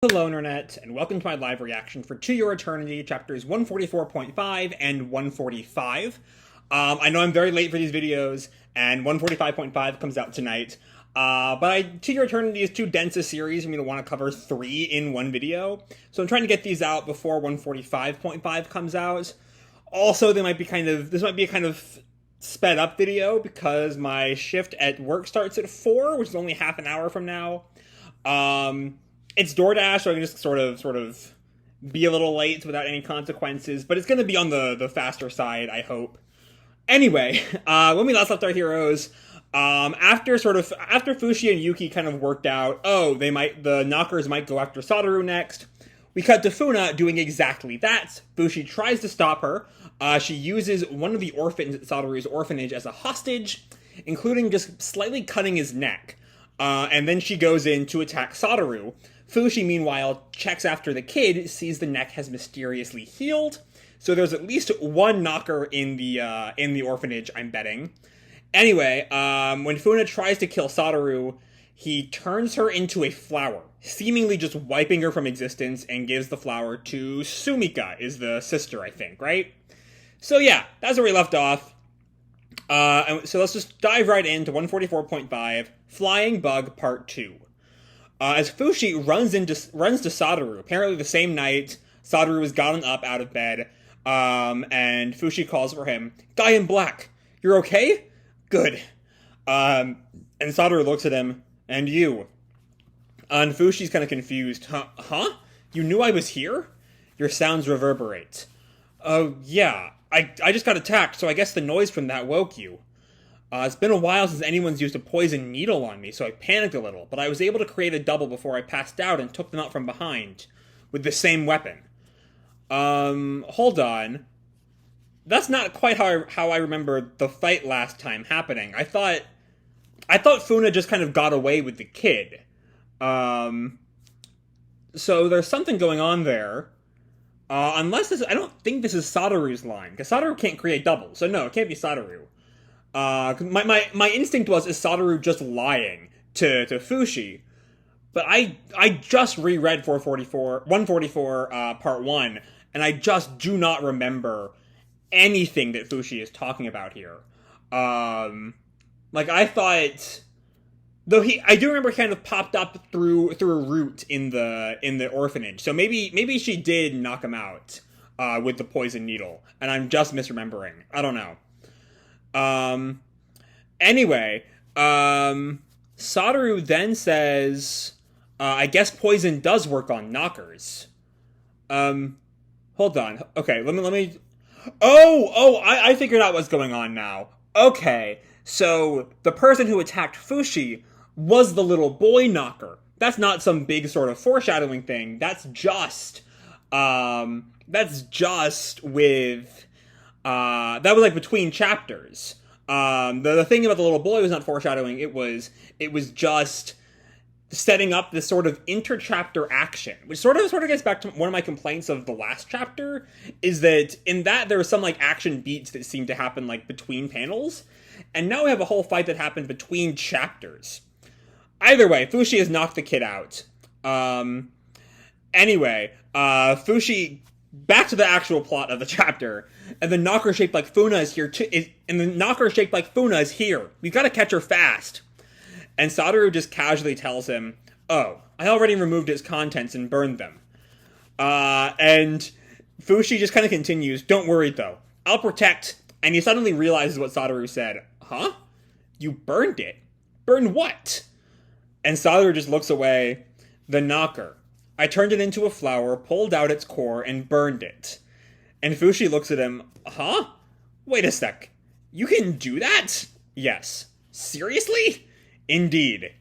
Hello Internet, and welcome to my live reaction for To Your Eternity, chapters 144.5 and 145. I know I'm very late for these videos, and 145.5 comes out tonight, but To Your Eternity is too dense a series for me to want to cover 3 in one video, so I'm trying to get these out before 145.5 comes out. Also, this might be a kind of sped up video, because my shift at work starts at 4, which is only half an hour from now. It's DoorDash, so I can just sort of be a little late without any consequences, but it's going to be on the faster side, I hope. Anyway, when we last left our heroes, after Fushi and Yuki kind of worked out, the knockers might go after Satoru next, we cut to Funa doing exactly that. Fushi tries to stop her. She uses one of the orphans at Satoru's orphanage as a hostage, including just slightly cutting his neck. And then she goes in to attack Satoru. Fushi, meanwhile, checks after the kid, sees the neck has mysteriously healed. So there's at least one knocker in the orphanage, I'm betting. Anyway, when Funa tries to kill Satoru, he turns her into a flower, seemingly just wiping her from existence, and gives the flower to Sumika, is the sister, I think, right? So yeah, that's where we left off. So let's just dive right into 144.5, Flying Bug Part 2. As Fushi runs to Satoru, apparently the same night, Satoru has gotten up out of bed, and Fushi calls for him. Guy in black, you're okay? Good. And Satoru looks at him, and you? And Fushi's kind of confused. Huh? You knew I was here? Your sounds reverberate. Oh, yeah. I just got attacked, so I guess the noise from that woke you. It's been a while since anyone's used a poison needle on me, so I panicked a little, but I was able to create a double before I passed out and took them out from behind, with the same weapon. Hold on. That's not quite how I remember the fight last time happening. I thought Funa just kind of got away with the kid. So there's something going on there. I don't think this is Satoru's line, because Satoru can't create doubles, so no, it can't be Satoru. My instinct is Satoru just lying to Fushi, but I just reread 144 part 1, and I just do not remember anything that Fushi is talking about here. I thought, though I do remember he kind of popped up through a root in the orphanage, so maybe she did knock him out with the poison needle, and I'm just misremembering. I don't know. Anyway, Satoru then says, I guess poison does work on knockers. Hold on. Okay, let me. I figured out what's going on now. Okay, so the person who attacked Fushi was the little boy knocker. That's not some big sort of foreshadowing thing. That's just with, that was like between chapters. The thing about the little boy was not foreshadowing. It was just setting up this sort of inter-chapter action, which sort of gets back to one of my complaints of the last chapter, is that in that there were some like action beats that seemed to happen like between panels, and now we have a whole fight that happened between chapters. Either way, Fushi has knocked the kid out. Anyway, Fushi, back to the actual plot of the chapter, and the knocker shaped like Funa is here too. We've got to catch her fast. And Satoru just casually tells him, "Oh, I already removed its contents and burned them." And Fushi just kind of continues, "Don't worry though, I'll protect." And he suddenly realizes what Satoru said. Huh? You burned it? Burned what? And Satoru just looks away. The knocker. I turned it into a flower, pulled out its core, and burned it. And Fushi looks at him. Huh? Wait a sec. You can do that? Yes. Seriously? Indeed.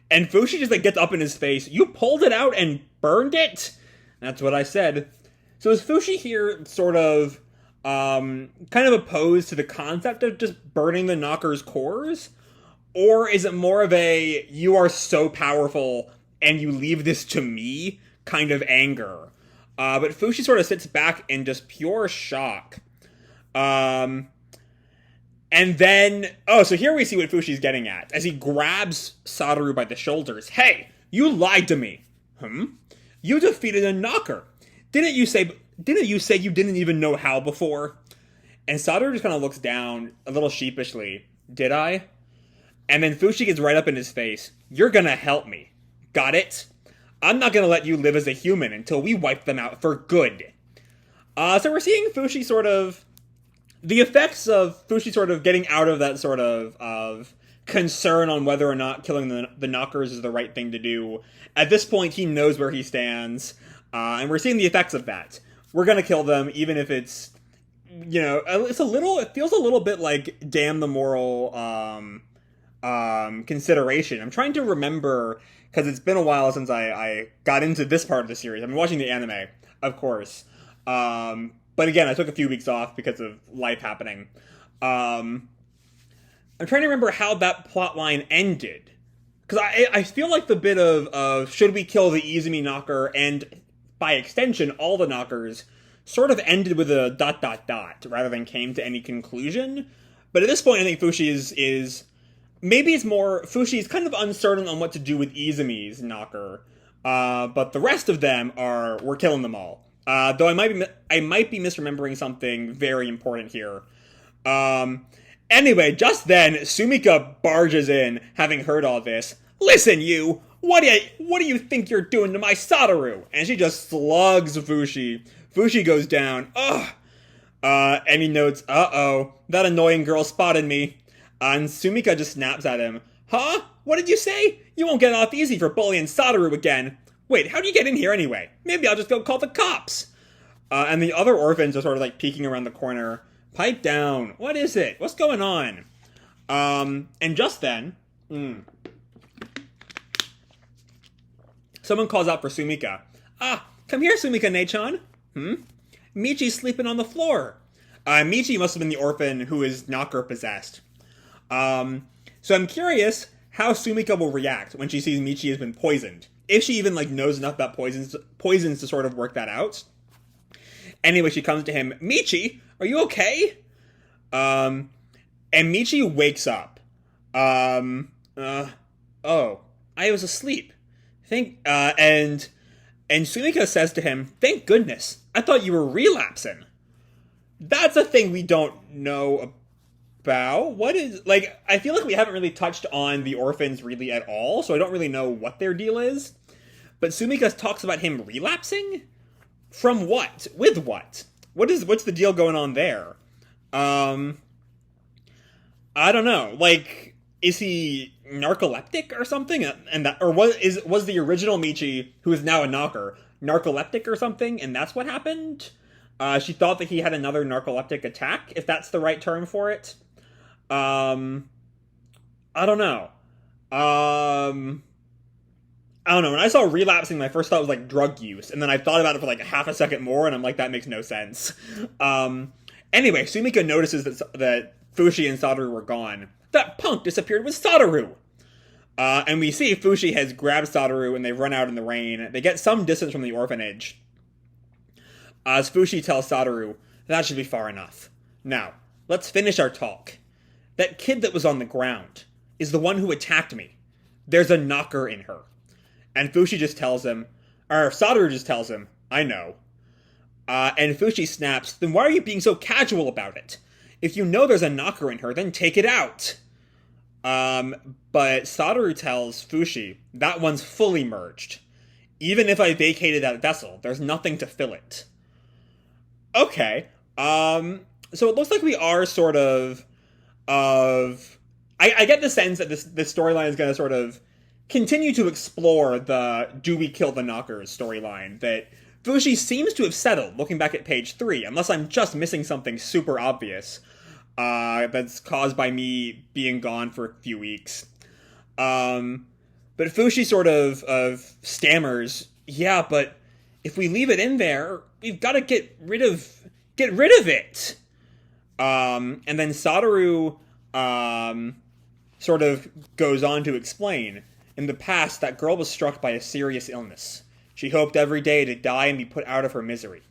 And Fushi just gets up in his face. You pulled it out and burned it? That's what I said. So is Fushi here sort of kind of opposed to the concept of just burning the knocker's cores? Or is it more of a, you are so powerful and you leave this to me kind of anger? But Fushi sort of sits back in just pure shock. And then, so here we see what Fushi's getting at, as he grabs Satoru by the shoulders. Hey, you lied to me. You defeated a knocker. Didn't you say you didn't even know how before? And Satoru just kind of looks down a little sheepishly. Did I? And then Fushi gets right up in his face. You're gonna help me. Got it? I'm not gonna let you live as a human until we wipe them out for good. So we're seeing Fushi sort of... The effects of Fushi sort of getting out of that sort of concern on whether or not killing the knockers is the right thing to do. At this point, he knows where he stands. And we're seeing the effects of that. We're gonna kill them, even if it's... You know, it feels a little bit like damn the moral consideration. I'm trying to remember, because it's been a while since I got into this part of the series. I've been watching the anime, of course. But again, I took a few weeks off because of life happening. I'm trying to remember how that plotline ended. Because I feel like the bit of should we kill the Izumi knocker, and by extension, all the knockers, sort of ended with a ... rather than came to any conclusion. But at this point, I think Fushi is maybe it's more... Fushi is kind of uncertain on what to do with Izumi's knocker. But the rest of them we're killing them all. Though I might be misremembering something very important here. Anyway, just then, Sumika barges in, having heard all this. Listen, you! What do you think you're doing to my Satoru? And she just slugs Fushi. Fushi goes down. Ugh! And he notes, uh-oh, that annoying girl spotted me. And Sumika just snaps at him. Huh? What did you say? You won't get off easy for bullying Satoru again. Wait, how do you get in here anyway? Maybe I'll just go call the cops. And the other orphans are sort of like peeking around the corner. Pipe down. What is it? What's going on? And just then... Someone calls out for Sumika. Ah, come here, Sumika-ne-chan. Michi's sleeping on the floor. Michi must have been the orphan who is knocker possessed. So I'm curious how Sumika will react when she sees Michi has been poisoned. If she even knows enough about poisons to sort of work that out. Anyway, she comes to him. Michi, are you okay? And Michi wakes up. Oh, I was asleep. And Sumika says to him, thank goodness, I thought you were relapsing. That's a thing we don't know about. What is, I feel like we haven't really touched on the orphans really at all, so I don't really know what their deal is. But Sumika talks about him relapsing? From what? With what? What's the deal going on there? I don't know. Is he narcoleptic or something? Or was the original Michi, who is now a knocker, narcoleptic or something, and that's what happened? She thought that he had another narcoleptic attack, if that's the right term for it. I don't know. I don't know. When I saw relapsing, my first thought was drug use, and then I thought about it for half a second more, and I'm like, that makes no sense. Anyway, Sumika notices that Fushi and Satoru were gone. That punk disappeared with Satoru! And we see Fushi has grabbed Satoru, and they run out in the rain. They get some distance from the orphanage. As Fushi tells Satoru, that should be far enough. Now, let's finish our talk. That kid that was on the ground is the one who attacked me. There's a knocker in her. And Fushi just tells him, or Satoru just tells him, I know. And Fushi snaps, then why are you being so casual about it? If you know there's a knocker in her, then take it out. But Satoru tells Fushi, that one's fully merged. Even if I vacated that vessel, there's nothing to fill it. Okay. So it looks like we are sort of I get the sense that this storyline is going to sort of continue to explore the do we kill the knockers storyline that Fushi seems to have settled, looking back at page 3, unless I'm just missing something super obvious that's caused by me being gone for a few weeks. But Fushi sort of stammers, yeah, but if we leave it in there, we've got to get rid of it. And then Satoru sort of goes on to explain, in the past, that girl was struck by a serious illness. She hoped every day to die and be put out of her misery.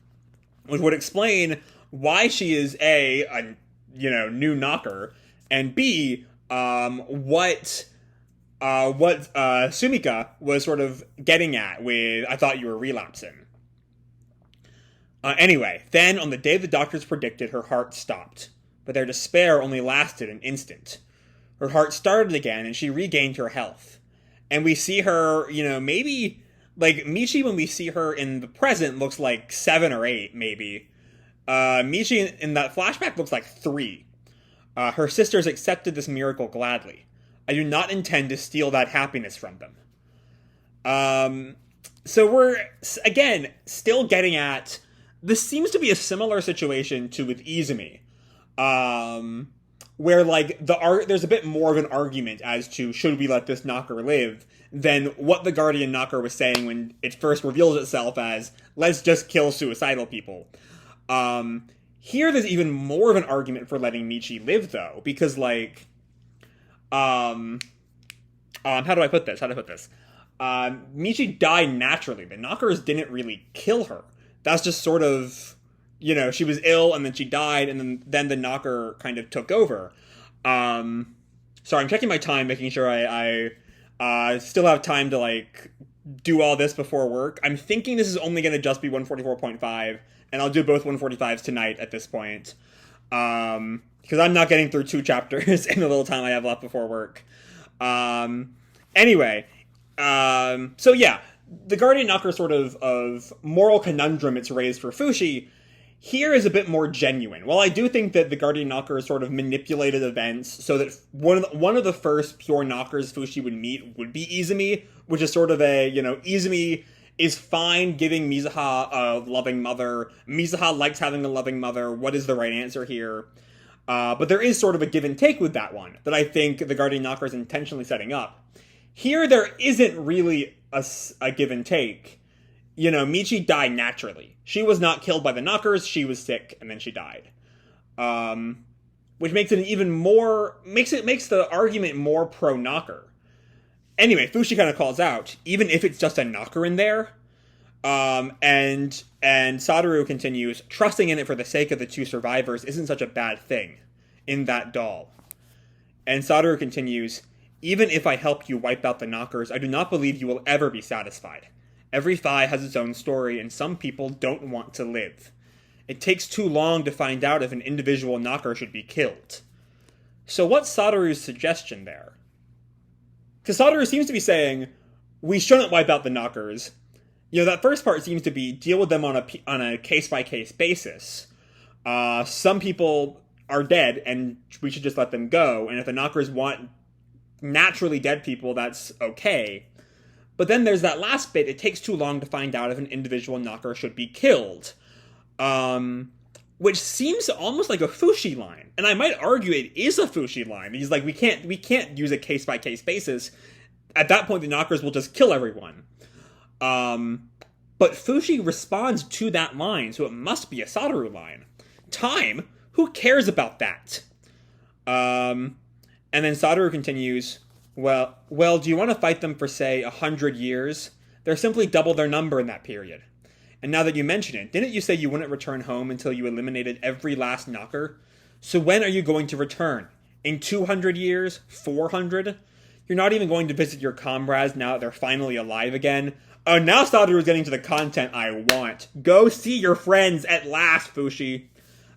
Which would explain why she is a new knocker, and B, what what Sumika was sort of getting at with "I thought you were relapsing." Anyway, then on the day the doctors predicted, her heart stopped, but their despair only lasted an instant. Her heart started again, and she regained her health. And we see her, maybe, like, Michi, when we see her in the present, looks like 7 or 8, maybe. Michi, in that flashback, looks like 3. Her sisters accepted this miracle gladly. I do not intend to steal that happiness from them. So we're, again, still getting at... This seems to be a similar situation to with Izumi. Where, like, there's a bit more of an argument as to should we let this knocker live than what the Guardian knocker was saying when it first reveals itself as, let's just kill suicidal people. Here there's even more of an argument for letting Michi live, though, because, like, how do I put this? Michi died naturally. The knockers didn't really kill her. That's just sort of... she was ill, and then she died, and then the knocker kind of took over. Sorry, I'm checking my time, making sure I still have time to, like, do all this before work. I'm thinking this is only going to just be 144.5, and I'll do both 145s tonight at this point. Because I'm not getting through 2 chapters in the little time I have left before work. Anyway, so yeah, the Guardian knocker sort of moral conundrum it's raised for Fushi here is a bit more genuine. While I do think that the Guardian knocker sort of manipulated events so that one of the first pure knockers Fushi would meet would be Izumi, which is sort of Izumi is fine giving Mizuha a loving mother. Mizuha likes having a loving mother. What is the right answer here? But there is sort of a give and take with that one that I think the Guardian knocker is intentionally setting up. Here, there isn't really a give and take. Michi died naturally. She was not killed by the knockers, she was sick, and then she died. Which makes it even more... makes the argument more pro-knocker. Anyway, Fushi kind of calls out, even if it's just a knocker in there, and Satoru continues, trusting in it for the sake of the 2 survivors isn't such a bad thing, in that doll. And Satoru continues, even if I help you wipe out the knockers, I do not believe you will ever be satisfied. Every Thai has its own story, and some people don't want to live. It takes too long to find out if an individual knocker should be killed. So what's Satoru's suggestion there? Because Satoru seems to be saying, we shouldn't wipe out the knockers. That first part seems to be deal with them on a case-by-case basis. Some people are dead, and we should just let them go, and if the knockers want naturally dead people, that's okay. But then there's that last bit, it takes too long to find out if an individual knocker should be killed. Which seems almost like a Fushi line. And I might argue it is a Fushi line. He's like, we can't use a case-by-case basis. At that point, the knockers will just kill everyone. But Fushi responds to that line, so it must be a Satoru line. Time? Who cares about that? And then Satoru continues... Well, do you want to fight them for, say, 100 years? They're simply double their number in that period. And now that you mention it, didn't you say you wouldn't return home until you eliminated every last knocker? So when are you going to return? In 200 years? 400? You're not even going to visit your comrades now that they're finally alive again? Oh, now Satoru is getting to the content I want. Go see your friends at last, Fushi.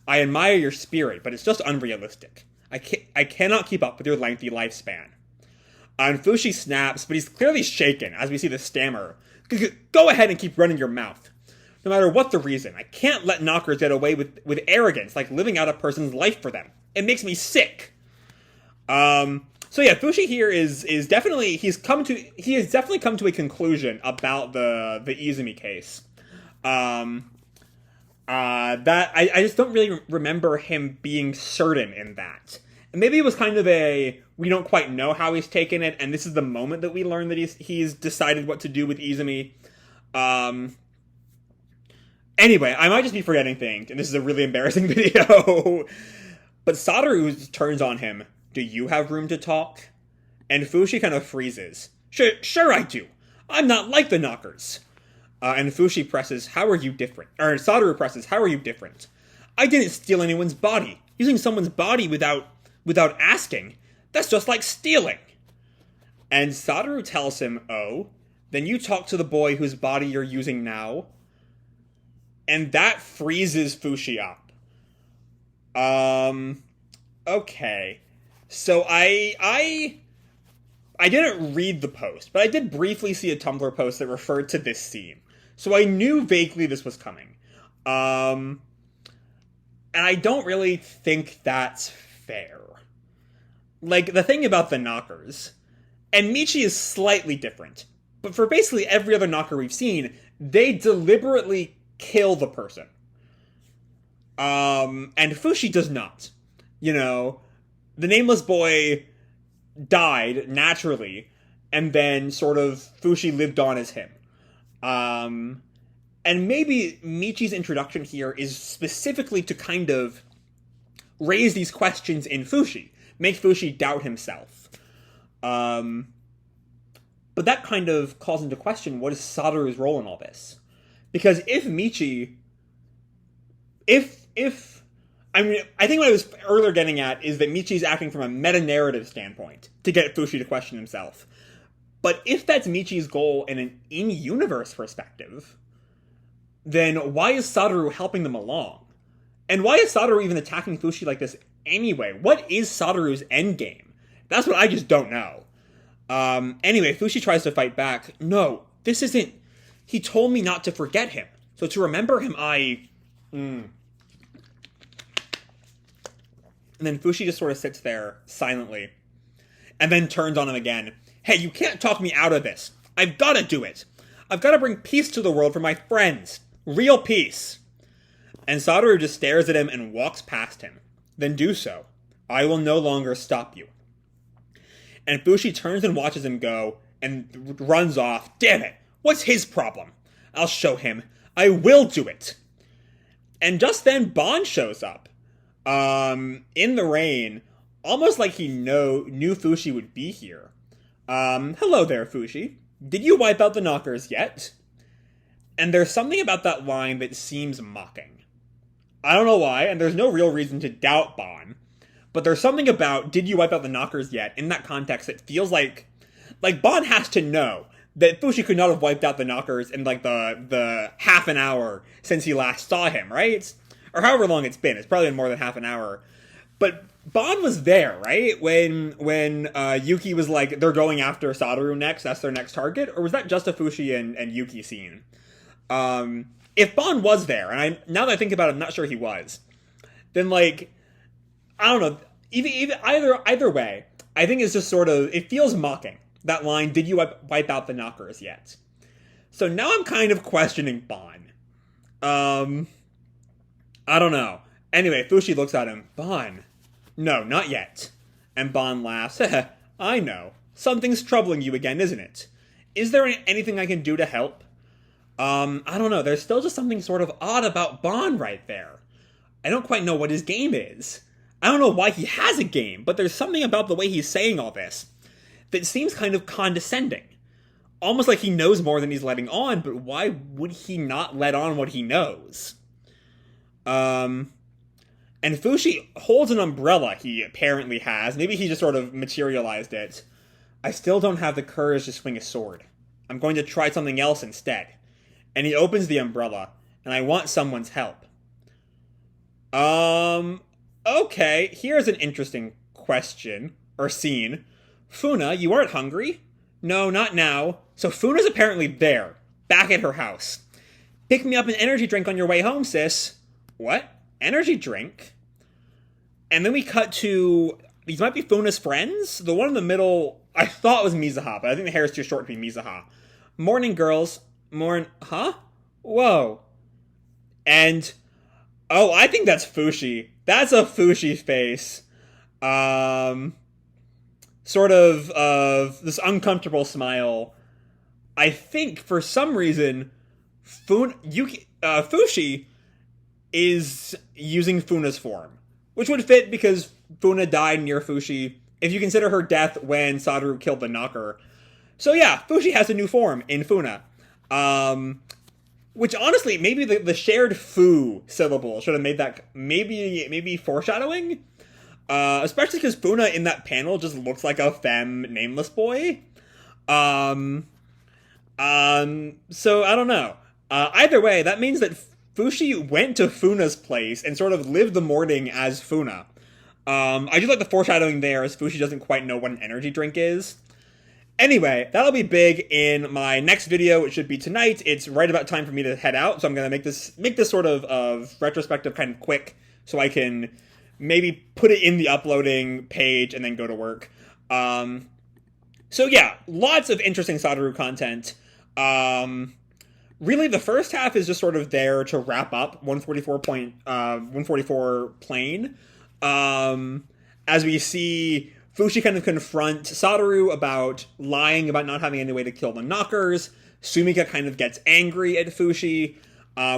I admire your spirit, but it's just unrealistic. I cannot keep up with your lengthy lifespan. And Fushi snaps, but he's clearly shaken as we see the stammer. Go ahead and keep running your mouth. No matter what the reason, I can't let knockers get away with arrogance, like living out a person's life for them. It makes me sick. So yeah, Fushi here is definitely, he has definitely come to a conclusion about the Izumi case. That I just don't really remember him being certain in that. And maybe it was kind of we don't quite know how he's taken it, and this is the moment that we learn that he's decided what to do with Izumi. Anyway, I might just be forgetting things, and this is a really embarrassing video. But Satoru turns on him. Do you have room to talk? And Fushi kind of freezes. Sure I do. I'm not like the knockers. And Fushi presses, how are you different? Or Satoru presses, how are you different? I didn't steal anyone's body. Using someone's body without asking. That's just like stealing. And Satoru tells him, oh, then you talk to the boy whose body you're using now. And that freezes Fushi up. Okay. So I didn't read the post, but I did briefly see a Tumblr post that referred to this scene. So I knew vaguely this was coming. And I don't really think that's fair. Like, the thing about the knockers, and Michi is slightly different, but for basically every other knocker we've seen, they deliberately kill the person. And Fushi does not. You know, the nameless boy died naturally, and then sort of Fushi lived on as him. And maybe Michi's introduction here is specifically to kind of raise these questions in Fushi, make Fushi doubt himself. But that kind of calls into question what is Satoru's role in all this. Because if Michi... I mean, I think what I was earlier getting at is that Michi's acting from a meta-narrative standpoint to get Fushi to question himself. But if that's Michi's goal in an in-universe perspective, then why is Satoru helping them along? And why is Satoru even attacking Fushi like this anyway? What is Satoru's endgame? That's what I just don't know. Anyway, Fushi tries to fight back. No, this isn't... He told me not to forget him. So to remember him, And then Fushi just sort of sits there, silently, and then turns on him again. Hey, you can't talk me out of this. I've gotta do it. I've gotta bring peace to the world for my friends. Real peace. And Satoru just stares at him and walks past him. Then do so. I will no longer stop you. And Fushi turns and watches him go, and runs off. Damn it! What's his problem? I'll show him. I will do it. And just then, Bon shows up. In the rain, almost like he knew Fushi would be here. Hello there, Fushi. Did you wipe out the knockers yet? And there's something about that line that seems mocking. I don't know why, and there's no real reason to doubt Bon. But there's something about, did you wipe out the knockers yet? In that context, it feels like Bon has to know that Fushi could not have wiped out the knockers in, like, the half an hour since he last saw him, right? Or however long it's been. It's probably been more than half an hour. But Bon was there, right? When Yuki was like, they're going after Satoru next, that's their next target? Or was that just a Fushi and Yuki scene? If Bon was there, and now that I think about it, I'm not sure he was, then, like, I don't know, either way, I think it's just sort of, it feels mocking. That line, did you wipe out the knockers yet? So now I'm kind of questioning Bon. I don't know. Anyway, Fushi looks at him. Bon. No, not yet. And Bon laughs. I know. Something's troubling you again, isn't it? Is there anything I can do to help? I don't know. There's still just something sort of odd about Bon right there. I don't quite know what his game is. I don't know why he has a game, but there's something about the way he's saying all this that seems kind of condescending. Almost like he knows more than he's letting on, but why would he not let on what he knows? And Fushi holds an umbrella he apparently has. Maybe he just sort of materialized it. I still don't have the courage to swing a sword. I'm going to try something else instead. And he opens the umbrella, and I want someone's help. Okay, here's an interesting question, or scene. Funa, you aren't hungry? No, not now. So Funa's apparently there, back at her house. Pick me up an energy drink on your way home, sis. What? Energy drink? And then we cut to, these might be Funa's friends? The one in the middle, I thought was Mizuha, but I think the hair is too short to be Mizuha. Morning, girls. Huh? Whoa. And, oh, I think that's Fushi. That's a Fushi face. Sort of this uncomfortable smile. I think, for some reason, Fushi is using Funa's form. Which would fit because Funa died near Fushi, if you consider her death when Satoru killed the knocker. So yeah, Fushi has a new form in Funa. Which honestly, maybe the shared Fu syllable should have made that maybe foreshadowing? Especially because Funa in that panel just looks like a femme nameless boy. So I don't know. Either way, that means that Fushi went to Funa's place and sort of lived the morning as Funa. I do like the foreshadowing there, as Fushi doesn't quite know what an energy drink is. Anyway, that'll be big in my next video, which should be tonight. It's right about time for me to head out, so I'm gonna make this sort of retrospective kind of quick, so I can maybe put it in the uploading page and then go to work. So yeah, lots of interesting Satoru content. Really, the first half is just sort of there to wrap up 144 plane. As we see Fushi kind of confront Satoru about lying about not having any way to kill the knockers. Sumika kind of gets angry at Fushi.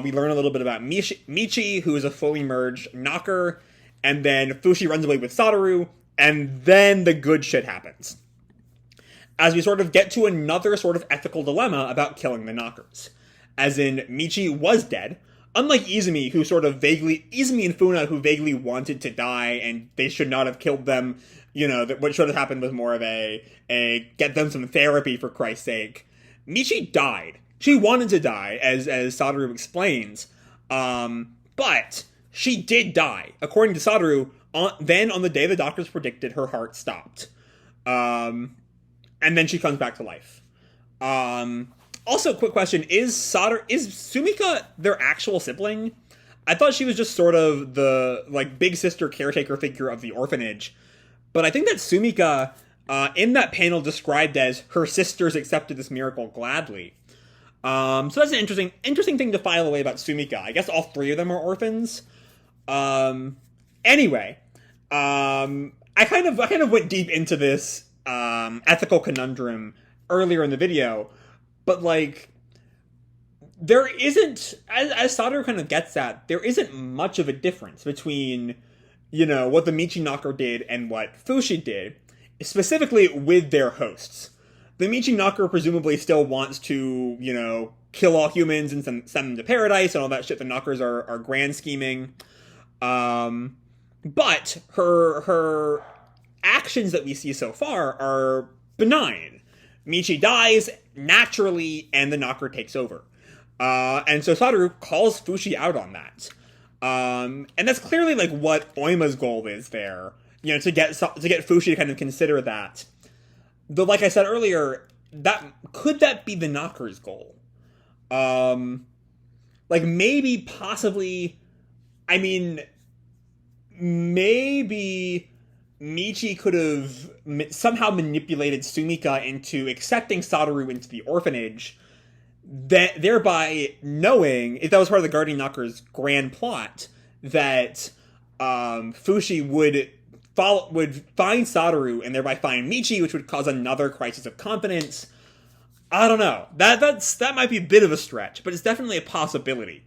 We learn a little bit about Michi, who is a fully merged knocker. And then Fushi runs away with Satoru, and then the good shit happens. As we sort of get to another sort of ethical dilemma about killing the knockers. As in, Michi was dead, unlike Izumi, Izumi and Funa, who vaguely wanted to die, and they should not have killed them. You know, what should have happened was more of a get them some therapy, for Christ's sake. Michi died. She wanted to die, as Satoru explains. But she did die. According to Satoru, then on the day the doctors predicted, her heart stopped. And then she comes back to life. Also, quick question, is Sumika their actual sibling? I thought she was just sort of the, big sister caretaker figure of the orphanage. But I think that Sumika, in that panel, described as her sisters accepted this miracle gladly. So that's an interesting thing to file away about Sumika. I guess all three of them are orphans. Anyway, I kind of went deep into this ethical conundrum earlier in the video, but there isn't, as Satoru kind of gets at, there isn't much of a difference between, what the Michi Knocker did and what Fushi did, specifically with their hosts. The Michi Knocker presumably still wants to, kill all humans and send them to paradise and all that shit. The Knockers are grand scheming. But her actions that we see so far are benign. Michi dies naturally, and the Knocker takes over. And so Satoru calls Fushi out on that. And that's clearly what Oima's goal is there. To get Fushi to kind of consider that. Though, like I said earlier, could that be the Knocker's goal? Maybe, possibly. I mean, maybe Michi could have somehow manipulated Sumika into accepting Satoru into the orphanage, thereby knowing, if that was part of the Guardian Knocker's grand plot, that Fushi would find Satoru and thereby find Michi, which would cause another crisis of confidence. I don't know. That might be a bit of a stretch, but it's definitely a possibility.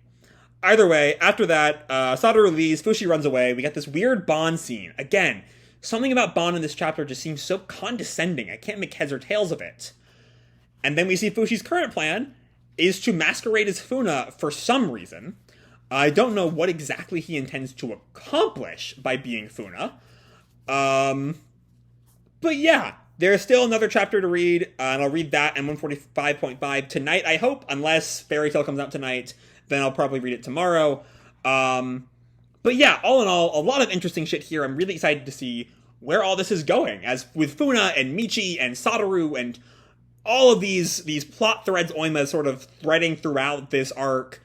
Either way, after that, Satoru leaves, Fushi runs away, we get this weird Bond scene. Again, something about Bond in this chapter just seems so condescending, I can't make heads or tails of it. And then we see Fushi's current plan is to masquerade as Funa for some reason. I don't know what exactly he intends to accomplish by being Funa. But yeah, there's still another chapter to read, and I'll read that and 145.5 tonight, I hope, unless Fairy Tail comes out tonight, then I'll probably read it tomorrow. But yeah, all in all, a lot of interesting shit here. I'm really excited to see where all this is going, as with Funa and Michi and Satoru and all of these plot threads Oima is sort of threading throughout this arc.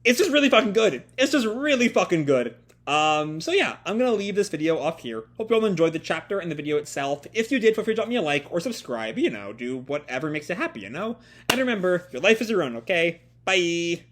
It's just really fucking good. It's just really fucking good. So yeah, I'm gonna leave this video off here. Hope you all enjoyed the chapter and the video itself. If you did, feel free to drop me a like or subscribe, do whatever makes you happy, And remember, your life is your own, okay? Bye!